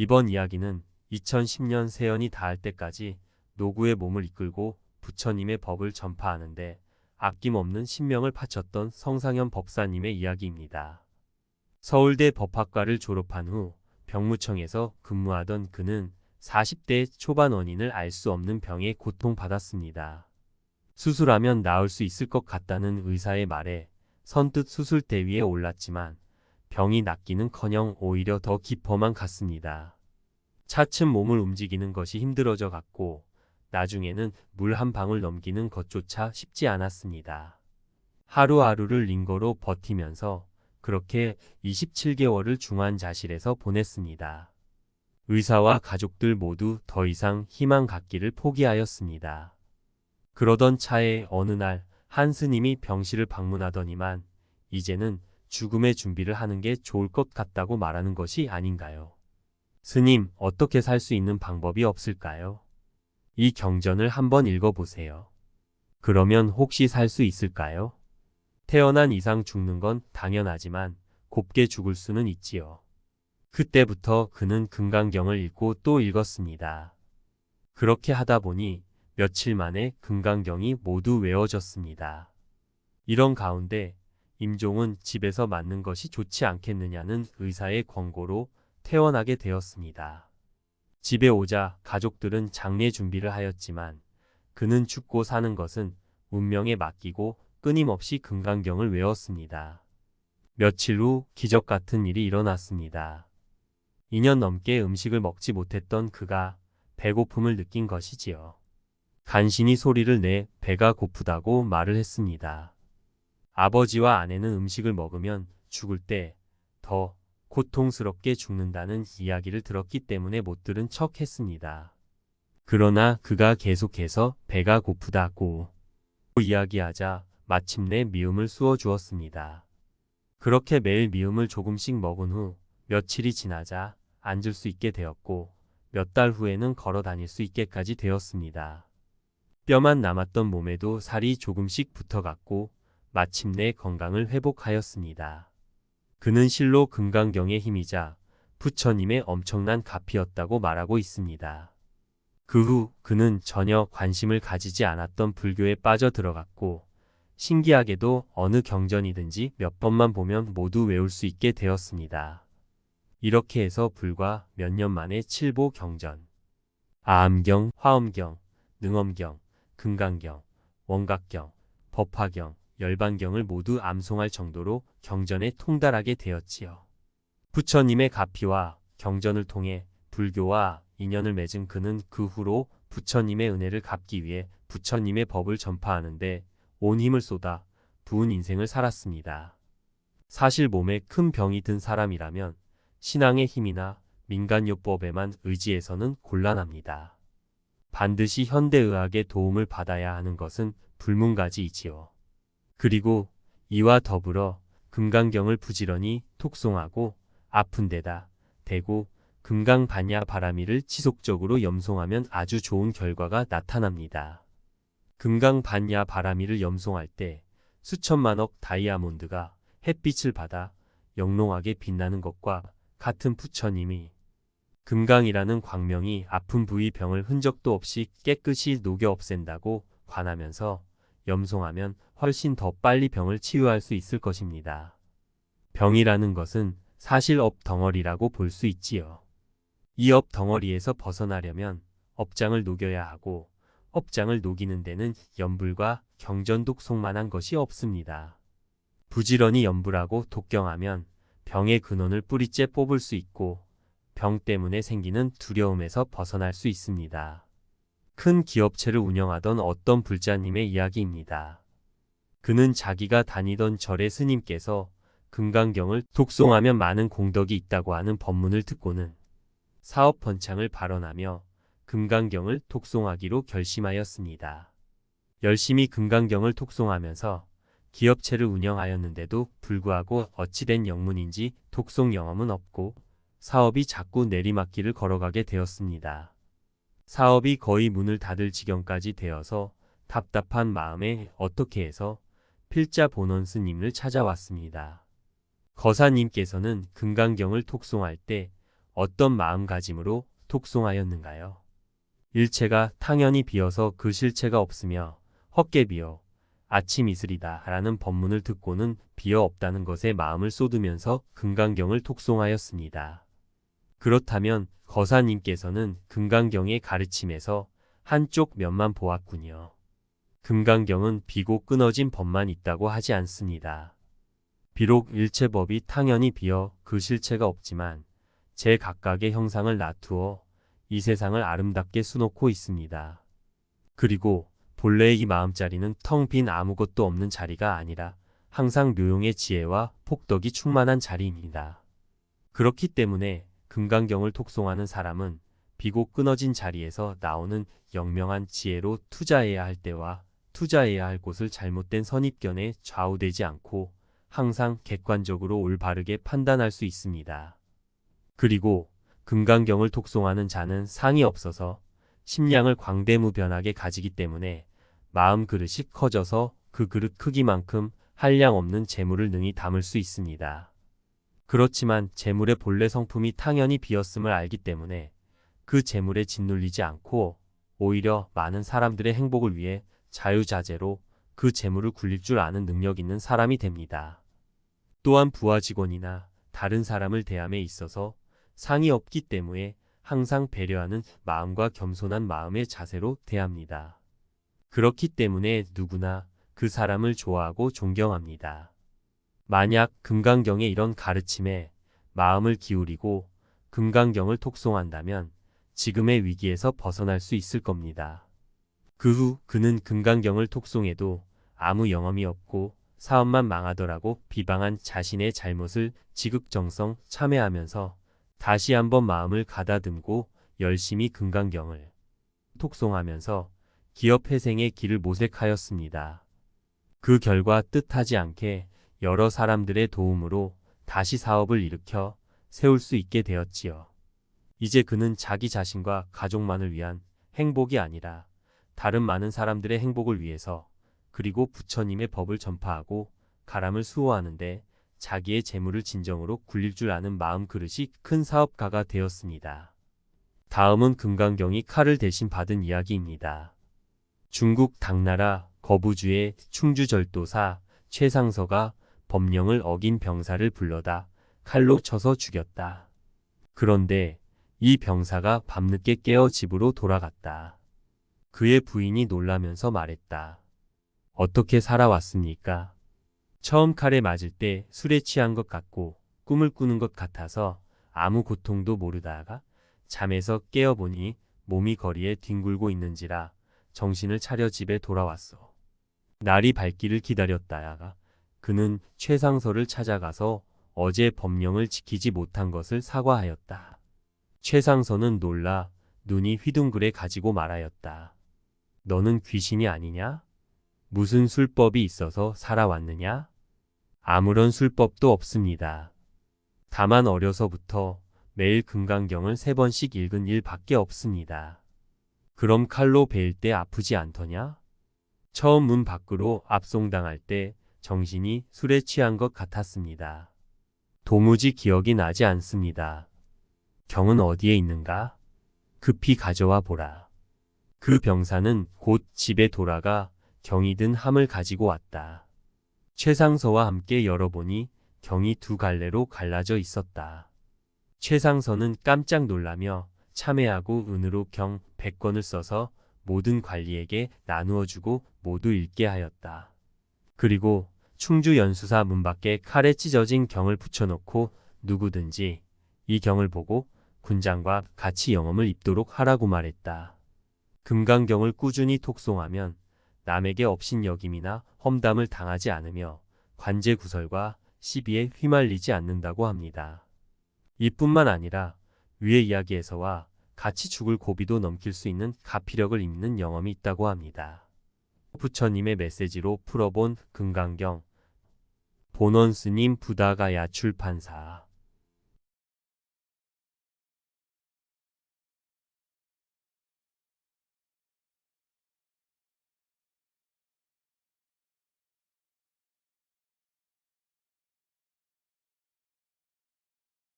이번 이야기는 2010년 세연이 닿을 때까지 노구의 몸을 이끌고 부처님의 법을 전파하는데 아낌없는 신명을 바쳤던 성상현 법사님의 이야기입니다. 서울대 법학과를 졸업한 후 병무청에서 근무하던 그는 40대 초반 원인을 알 수 없는 병에 고통받았습니다. 수술하면 나을 수 있을 것 같다는 의사의 말에 선뜻 수술대 위에 올랐지만 병이 낫기는커녕 오히려 더 깊어만 갔습니다. 차츰 몸을 움직이는 것이 힘들어져 갔고 나중에는 물 한 방울 넘기는 것조차 쉽지 않았습니다. 하루하루를 링거로 버티면서 그렇게 27개월을 중환자실에서 보냈습니다. 의사와 가족들 모두 더 이상 희망 갖기를 포기하였습니다. 그러던 차에 어느 날 한 스님이 병실을 방문하더니만 이제는 죽음의 준비를 하는 게 좋을 것 같다고 말하는 것이 아닌가요? 스님, 어떻게 살 수 있는 방법이 없을까요? 이 경전을 한번 읽어보세요. 그러면 혹시 살 수 있을까요? 태어난 이상 죽는 건 당연하지만 곱게 죽을 수는 있지요. 그때부터 그는 금강경을 읽고 또 읽었습니다. 그렇게 하다 보니 며칠 만에 금강경이 모두 외워졌습니다. 이런 가운데 임종은 집에서 맞는 것이 좋지 않겠느냐는 의사의 권고로 퇴원하게 되었습니다. 집에 오자 가족들은 장례 준비를 하였지만 그는 죽고 사는 것은 운명에 맡기고 끊임없이 금강경을 외웠습니다. 며칠 후 기적 같은 일이 일어났습니다. 2년 넘게 음식을 먹지 못했던 그가 배고픔을 느낀 것이지요. 간신히 소리를 내 배가 고프다고 말을 했습니다. 아버지와 아내는 음식을 먹으면 죽을 때 더 고통스럽게 죽는다는 이야기를 들었기 때문에 못 들은 척 했습니다. 그러나 그가 계속해서 배가 고프다고 이야기하자 마침내 미음을 쑤어 주었습니다. 그렇게 매일 미음을 조금씩 먹은 후 며칠이 지나자 앉을 수 있게 되었고 몇 달 후에는 걸어 다닐 수 있게까지 되었습니다. 뼈만 남았던 몸에도 살이 조금씩 붙어갔고 마침내 건강을 회복하였습니다. 그는 실로 금강경의 힘이자 부처님의 엄청난 가피였다고 말하고 있습니다. 그 후 그는 전혀 관심을 가지지 않았던 불교에 빠져들어갔고 신기하게도 어느 경전이든지 몇 번만 보면 모두 외울 수 있게 되었습니다. 이렇게 해서 불과 몇 년 만에 칠보 경전, 아암경, 화엄경, 능엄경, 금강경, 원각경, 법화경, 열반경을 모두 암송할 정도로 경전에 통달하게 되었지요. 부처님의 가피와 경전을 통해 불교와 인연을 맺은 그는 그 후로 부처님의 은혜를 갚기 위해 부처님의 법을 전파하는데 온 힘을 쏟아 부은 인생을 살았습니다. 사실 몸에 큰 병이 든 사람이라면 신앙의 힘이나 민간요법에만 의지해서는 곤란합니다. 반드시 현대의학의 도움을 받아야 하는 것은 불문가지이지요. 그리고 이와 더불어 금강경을 부지런히 톡송하고 아픈 데다 대고 금강반야바라미를 지속적으로 염송하면 아주 좋은 결과가 나타납니다. 금강반야바라미를 염송할 때 수천만억 다이아몬드가 햇빛을 받아 영롱하게 빛나는 것과 같은 부처님이 금강이라는 광명이 아픈 부위 병을 흔적도 없이 깨끗이 녹여 없앤다고 관하면서 염송하면 훨씬 더 빨리 병을 치유할 수 있을 것입니다. 병이라는 것은 사실 업덩어리라고 볼 수 있지요. 이 업덩어리에서 벗어나려면 업장을 녹여야 하고 업장을 녹이는 데는 염불과 경전독송만한 것이 없습니다. 부지런히 염불하고 독경하면 병의 근원을 뿌리째 뽑을 수 있고 병 때문에 생기는 두려움에서 벗어날 수 있습니다. 큰 기업체를 운영하던 어떤 불자님의 이야기입니다. 그는 자기가 다니던 절의 스님께서 금강경을 독송하면 많은 공덕이 있다고 하는 법문을 듣고는 사업 번창을 발언하며 금강경을 독송하기로 결심하였습니다. 열심히 금강경을 독송하면서 기업체를 운영하였는데도 불구하고 어찌된 영문인지 독송 영험은 없고 사업이 자꾸 내리막길을 걸어가게 되었습니다. 사업이 거의 문을 닫을 지경까지 되어서 답답한 마음에 어떻게 해서 필자 본원 스님을 찾아왔습니다. 거사님께서는 금강경을 독송할 때 어떤 마음가짐으로 톡송하였는가요? 일체가 당연히 비어서 그 실체가 없으며 헛개 비어 아침 이슬이다 라는 법문을 듣고는 비어 없다는 것에 마음을 쏟으면서 금강경을 톡송하였습니다. 그렇다면 거사님께서는 금강경의 가르침에서 한쪽 면만 보았군요. 금강경은 비고 끊어진 법만 있다고 하지 않습니다. 비록 일체법이 당연히 비어 그 실체가 없지만 제각각의 형상을 놔두어 이 세상을 아름답게 수놓고 있습니다. 그리고 본래의 이 마음자리는 텅 빈 아무것도 없는 자리가 아니라 항상 묘용의 지혜와 폭덕이 충만한 자리입니다. 그렇기 때문에 금강경을 톡송하는 사람은 비고 끊어진 자리에서 나오는 영명한 지혜로 투자해야 할 때와 투자해야 할 곳을 잘못된 선입견에 좌우되지 않고 항상 객관적으로 올바르게 판단할 수 있습니다. 그리고 금강경을 톡송하는 자는 상이 없어서 심량을 광대무변하게 가지기 때문에 마음 그릇이 커져서 그 그릇 크기만큼 한량 없는 재물을 능히 담을 수 있습니다. 그렇지만 재물의 본래 성품이 당연히 비었음을 알기 때문에 그 재물에 짓눌리지 않고 오히려 많은 사람들의 행복을 위해 자유자재로 그 재물을 굴릴 줄 아는 능력 있는 사람이 됩니다. 또한 부하 직원이나 다른 사람을 대함에 있어서 상이 없기 때문에 항상 배려하는 마음과 겸손한 마음의 자세로 대합니다. 그렇기 때문에 누구나 그 사람을 좋아하고 존경합니다. 만약 금강경의 이런 가르침에 마음을 기울이고 금강경을 톡송한다면 지금의 위기에서 벗어날 수 있을 겁니다. 그 후 그는 금강경을 톡송해도 아무 영험이 없고 사업만 망하더라고 비방한 자신의 잘못을 지극정성 참회하면서 다시 한번 마음을 가다듬고 열심히 금강경을 톡송하면서 기업회생의 길을 모색하였습니다. 그 결과 뜻하지 않게 여러 사람들의 도움으로 다시 사업을 일으켜 세울 수 있게 되었지요. 이제 그는 자기 자신과 가족만을 위한 행복이 아니라 다른 많은 사람들의 행복을 위해서 그리고 부처님의 법을 전파하고 가람을 수호하는데 자기의 재물을 진정으로 굴릴 줄 아는 마음 그릇이 큰 사업가가 되었습니다. 다음은 금강경이 칼을 대신 받은 이야기입니다. 중국 당나라 거부주의 충주절도사 최상서가 법령을 어긴 병사를 불러다 칼로 쳐서 죽였다. 그런데 이 병사가 밤늦게 깨어 집으로 돌아갔다. 그의 부인이 놀라면서 말했다. 어떻게 살아왔습니까? 처음 칼에 맞을 때 술에 취한 것 같고 꿈을 꾸는 것 같아서 아무 고통도 모르다가 잠에서 깨어보니 몸이 거리에 뒹굴고 있는지라 정신을 차려 집에 돌아왔어. 날이 밝기를 기다렸다가 그는 최상서를 찾아가서 어제 법령을 지키지 못한 것을 사과하였다. 최상서는 놀라 눈이 휘둥그레 가지고 말하였다. 너는 귀신이 아니냐? 무슨 술법이 있어서 살아왔느냐? 아무런 술법도 없습니다. 다만 어려서부터 매일 금강경을 3번씩 읽은 일밖에 없습니다. 그럼 칼로 베일 때 아프지 않더냐? 처음 문 밖으로 압송당할 때 정신이 술에 취한 것 같았습니다. 도무지 기억이 나지 않습니다. 경은 어디에 있는가? 급히 가져와 보라. 그 병사는 곧 집에 돌아가 경이 든 함을 가지고 왔다. 최상서와 함께 열어보니 경이 2갈래로 갈라져 있었다. 최상서는 깜짝 놀라며 참회하고 은으로 경 100권을 써서 모든 관리에게 나누어 주고 모두 읽게 하였다. 그리고 충주 연수사 문 밖에 칼에 찢어진 경을 붙여놓고 누구든지 이 경을 보고 군장과 같이 영험을 입도록 하라고 말했다. 금강경을 꾸준히 톡송하면 남에게 업신여김이나 험담을 당하지 않으며 관제구설과 시비에 휘말리지 않는다고 합니다. 이뿐만 아니라 위의 이야기에서와 같이 죽을 고비도 넘길 수 있는 가피력을 입는 영험이 있다고 합니다. 부처님의 메시지로 풀어본 금강경 본원 스님 부다가야 출판사